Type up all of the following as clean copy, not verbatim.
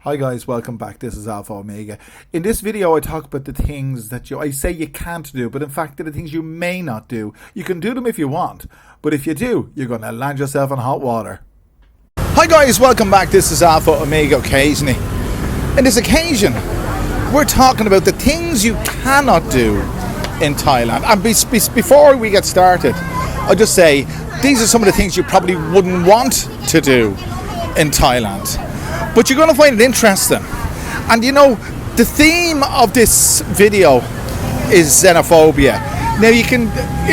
Hi guys, welcome back. This is Alpha Omega. In this video I talk about the things that I say you can't do, but in fact they're the things you may not do. You can do them if you want, but if you do, you're going to land yourself in hot water. Hi guys, welcome back. This is Alpha Omega occasionally. In this occasion, we're talking about the things you cannot do in Thailand. And before we get started, I'll just say these are some of the things you probably wouldn't want to do in Thailand. But you're going to find it interesting. And you know, the theme of this video is xenophobia.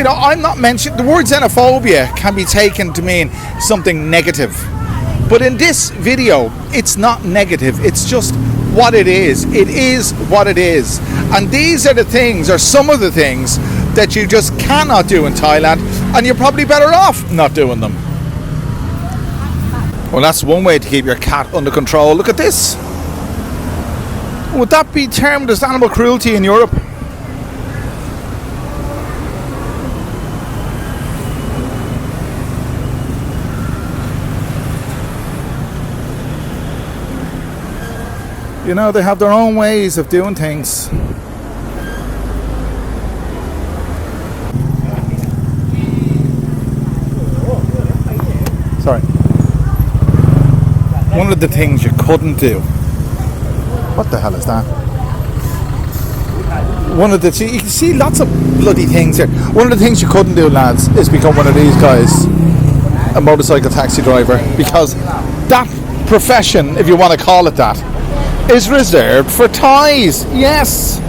Now I'm not mentioning, the word xenophobia can be taken to mean something negative. But in this video, it's not negative. It's just what it is. It is what it is. And these are the things, or some of the things, that you just cannot do in Thailand. And you're probably better off not doing them. Well, that's one way to keep your cat under control. Look at this. Would that be termed as animal cruelty in Europe? You know, they have their own ways of doing things. Sorry. One of the things you couldn't do. What the hell is that? You can see lots of bloody things here. One of the things you couldn't do, lads, is become one of these guys, a motorcycle taxi driver, because that profession, if you want to call it that, is reserved for Thais. Yes.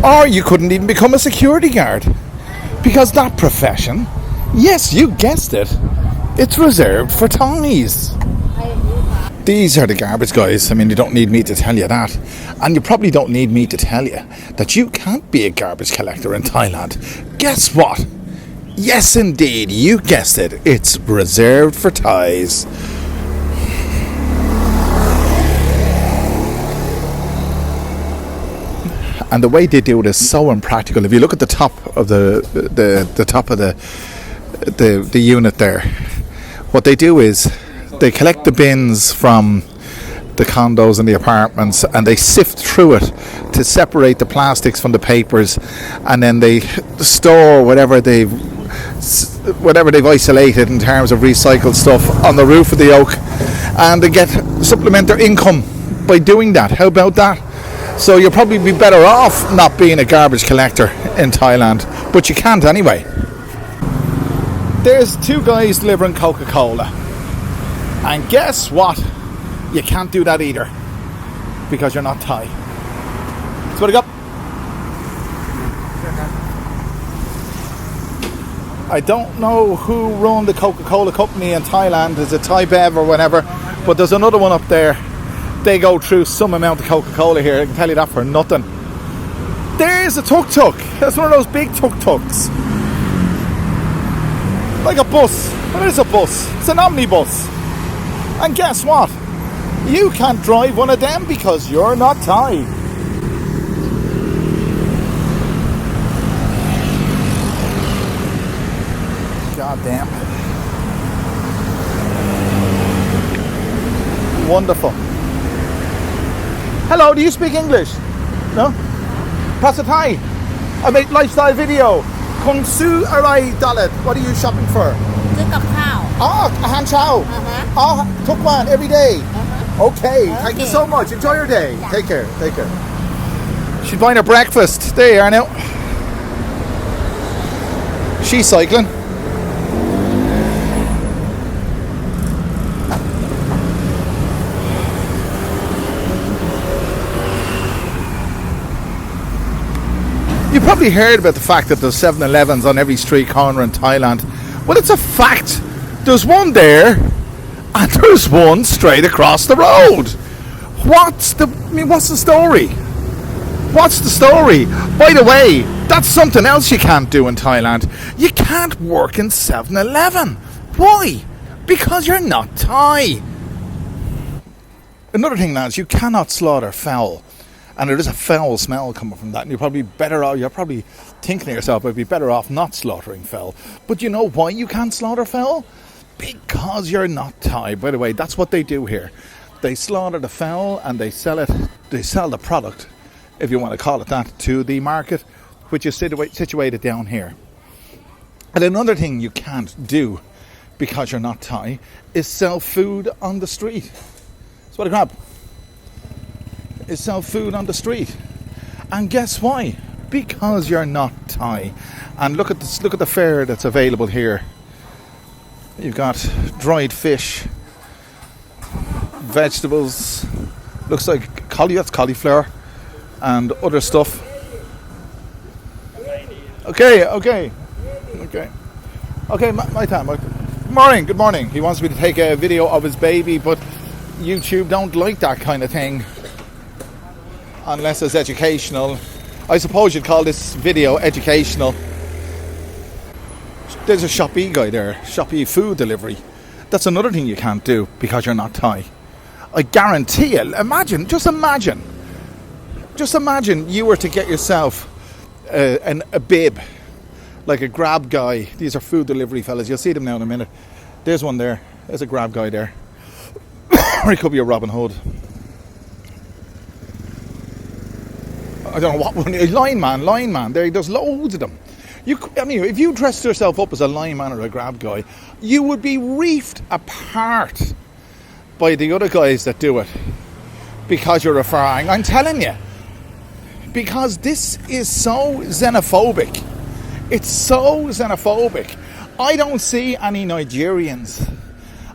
Or you couldn't even become a security guard, because that profession, yes, you guessed it, it's reserved for Thais. These are the garbage guys. I mean, you don't need me to tell you that. And you probably don't need me to tell you that you can't be a garbage collector in Thailand. Guess what? Yes, indeed, you guessed it. It's reserved for Thais. And the way they do it is so impractical. If you look at the top of the top of the unit there, what they do is they collect the bins from the condos and the apartments, and they sift through it to separate the plastics from the papers, and then they store whatever they've isolated in terms of recycled stuff on the roof of the oak, and they supplement their income by doing that. How about that? So you'll probably be better off not being a garbage collector in Thailand, but you can't anyway. There's two guys delivering Coca-Cola. And guess what? You can't do that either, because you're not Thai. So what I got? I don't know who run the Coca-Cola company in Thailand. Is it Thai Bev or whatever? But there's another one up there. They go through some amount of Coca-Cola here. I can tell you that for nothing. There's a tuk-tuk. That's one of those big tuk-tuks. Like a bus. Well, it is a bus. It's an omnibus. And guess what? You can't drive one of them because you're not Thai. God damn. Wonderful. Hello, do you speak English? No? Pastor Thai. I make lifestyle video. Kung Su Arai Dalit. What are you shopping for? ซื้อกับข้าว Oh, อาหารเช้า Oh, ทุกวัน every day. Okay, thank you so much. Enjoy your day. Take care. She's buying her breakfast. There you are now. She's cycling. You probably heard about the fact that there's 7-Elevens on every street corner in Thailand. Well, it's a fact. There's one there, and there's one straight across the road. What's the story? What's the story? By the way, that's something else you can't do in Thailand. You can't work in 7-Eleven. Why? Because you're not Thai. Another thing, lads, you cannot slaughter fowl. And there is a foul smell coming from that. And you're probably thinking to yourself, I'd be better off not slaughtering fowl. But you know why you can't slaughter fowl? Because you're not Thai. By the way, that's what they do here. They slaughter the fowl and they sell it. They sell the product, if you want to call it that, to the market, which is situated down here. And another thing you can't do, because you're not Thai, is sell food on the street. That's what a grab. Is sell food on the street. And guess why? Because you're not Thai. And look at this, look at the fare that's available here. You've got dried fish, vegetables, looks like that's cauliflower, and other stuff. Okay, my time. Good morning. He wants me to take a video of his baby, but YouTube don't like that kind of thing unless it's educational. I suppose you'd call this video educational. There's a Shopee guy there, Shopee food delivery. That's another thing you can't do because you're not Thai. I guarantee you, just imagine you were to get yourself a bib, like a Grab guy. These are food delivery fellas. You'll see them now in a minute. There's one there. There's a Grab guy there. Or he could be a Robin Hood. I don't know what one. A lineman. There's loads of them. If you dressed yourself up as a lineman or a Grab guy, you would be reefed apart by the other guys that do it because you're a Farang. I'm telling you, because this is so xenophobic. It's so xenophobic. I don't see any Nigerians.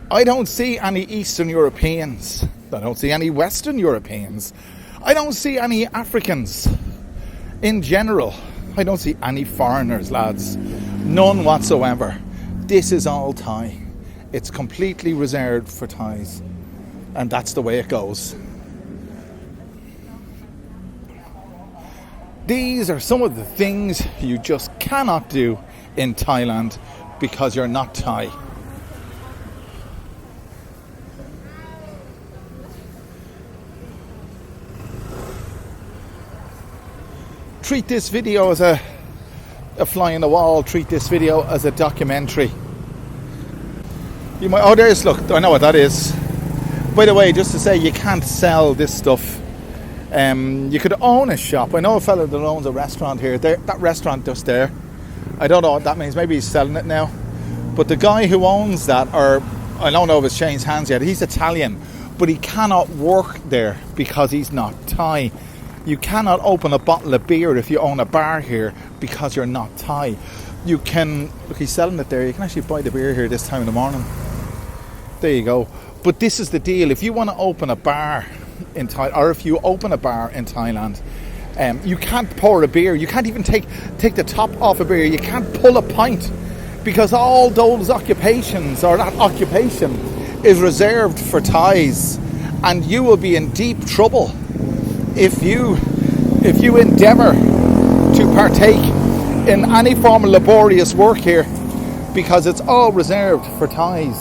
I don't see any Eastern Europeans. I don't see any Western Europeans. I don't see any Africans in general. I don't see any foreigners, lads. None whatsoever. This is all Thai. It's completely reserved for Thais. And that's the way it goes. These are some of the things you just cannot do in Thailand because you're not Thai. Treat this video as a fly in the wall. Treat this video as a documentary. You might, look, I know what that is. By the way, just to say, you can't sell this stuff. You could own a shop. I know a fellow that owns a restaurant here. That restaurant just there. I don't know what that means. Maybe he's selling it now. But the guy who owns that, or I don't know if it's changed hands yet, he's Italian. But he cannot work there because he's not Thai. You cannot open a bottle of beer if you own a bar here because you're not Thai. You can, look, he's selling it there. You can actually buy the beer here this time in the morning. There you go. But this is the deal. If you want to open a bar in Thailand, or if you open a bar in Thailand, you can't pour a beer. You can't even take the top off a beer. You can't pull a pint because all those occupations, or that occupation, is reserved for Thais, and you will be in deep trouble if you endeavour to partake in any form of laborious work here, because it's all reserved for Thais.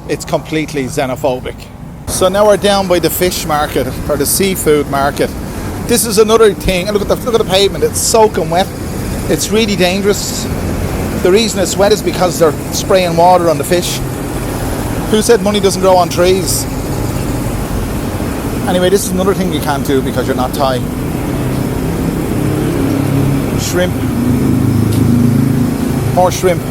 It's completely xenophobic. So now we're down by the fish market, or the seafood market. This is another thing. And look at the pavement. It's soaking wet. It's really dangerous. The reason it's wet is because they're spraying water on the fish. Who said money doesn't grow on trees? Anyway, this is another thing you can't do because you're not Thai. Shrimp. More shrimp.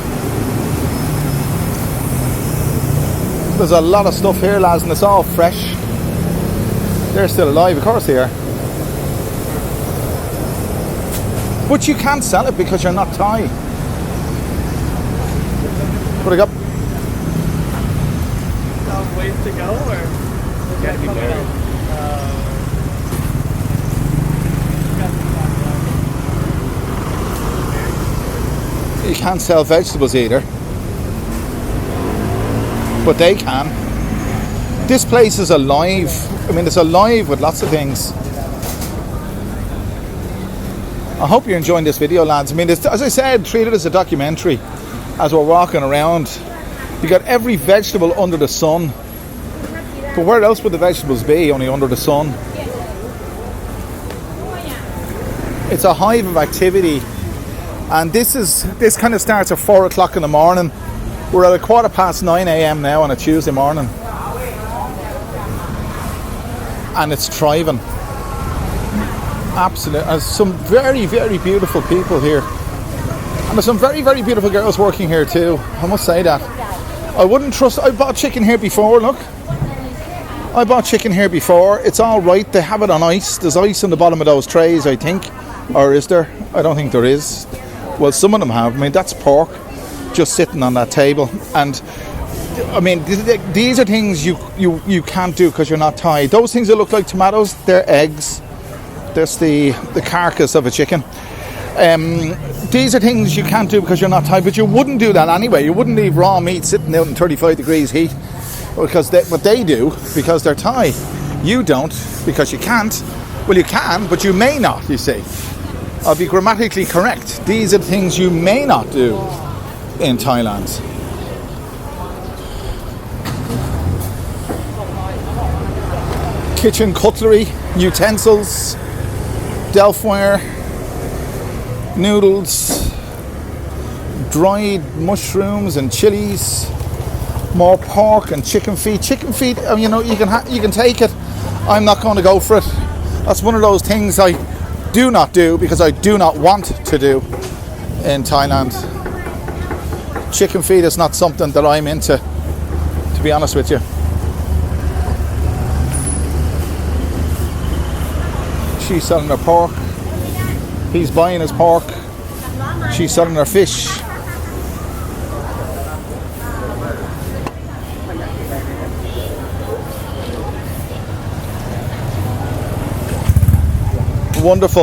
There's a lot of stuff here, lads, and it's all fresh. They're still alive, of course they are. But you can't sell it because you're not Thai. What I got? Ways to go, or gotta be married. You can't sell vegetables either, but they can. This place is alive. I mean, it's alive with lots of things. I hope you're enjoying this video, lads. I mean, as I said, treat it as a documentary as we're walking around. You got every vegetable under the sun. But where else would the vegetables be? Only under the sun. It's a hive of activity. And this kind of starts at 4 o'clock in the morning. We're at 9:15 a.m. now on a Tuesday morning. and it's thriving. Absolutely. There's some very, very beautiful people here. And there's some very, very beautiful girls working here too. I must say that. I wouldn't trust... I bought chicken here before, look. I bought chicken here before. It's all right. They have it on ice. There's ice on the bottom of those trays, I think. Or is there? I don't think there is. Well, some of them have. I mean, that's pork just sitting on that table. And, I mean, these are things you can't do because you're not Thai. Those things that look like tomatoes, they're eggs. That's the carcass of a chicken. These are things you can't do because you're not Thai, but you wouldn't do that anyway. You wouldn't leave raw meat sitting out in 35 degrees heat because what they do because they're Thai. You don't because you can't. Well, you can, but you may not, you see. I'll be grammatically correct. These are the things you may not do in Thailand. Kitchen cutlery, utensils, Delftware, noodles, dried mushrooms and chilies, more pork and chicken feet. Chicken feet, you know, you can take it. I'm not going to go for it. That's one of those things I do not do because I do not want to do in Thailand. Chicken feet is not something that I'm into, to be honest with you. She's selling her pork. He's buying his pork. She's selling her fish. Wonderful.